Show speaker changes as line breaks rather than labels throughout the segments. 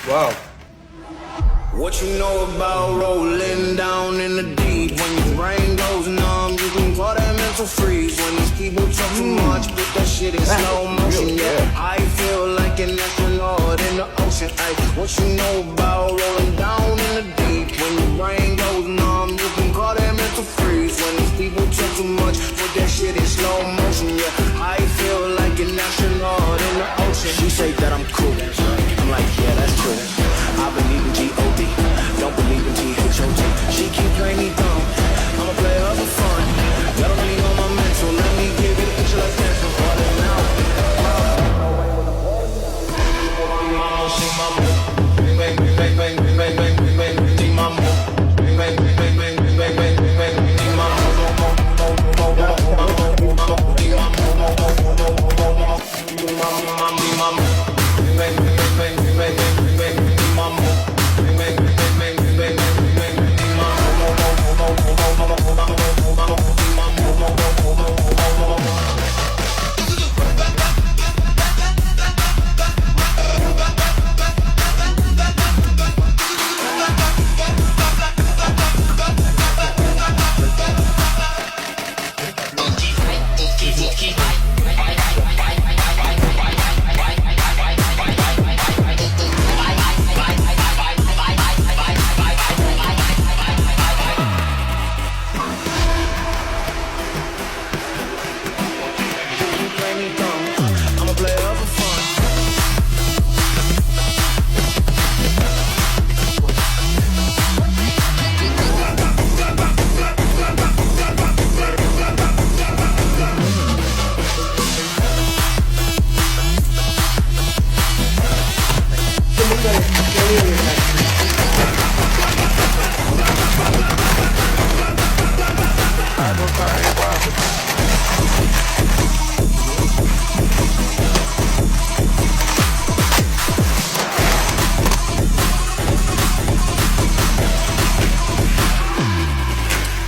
Wow.
What you know about rolling down in the deep? When your brain goes numb, you can call that mental freeze. When these people talk too much, put that shit in slow motion. Yeah, I feel like an astronaut in the ocean. Ay, what you know about rolling down in the deep? When your brain goes numb, you can call that mental freeze. When these people talk too much, put that shit in slow motion. Yeah, I feel like an astronaut in the ocean. She say that I'm cool. I'm like, yeah, that's true. I believe in G.O.D. Don't believe in T.H.O.T. She keep playing me dumb. I'ma play her for fun. Let her lean on my mental. Let me give it a like pencil. Falling out. Bang, bang, bang, bang, bang, bang, bang, bang, bang, bang, bang, mambo. Bang, bang, bang, bang, bang, bang, bang, bang, bang, bang, bang, mambo.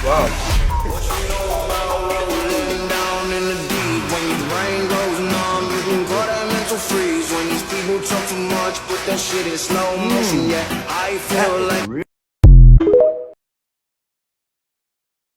Wow.
Freeze when these people talk too much, put that shit in slow motion. Yeah, I feel like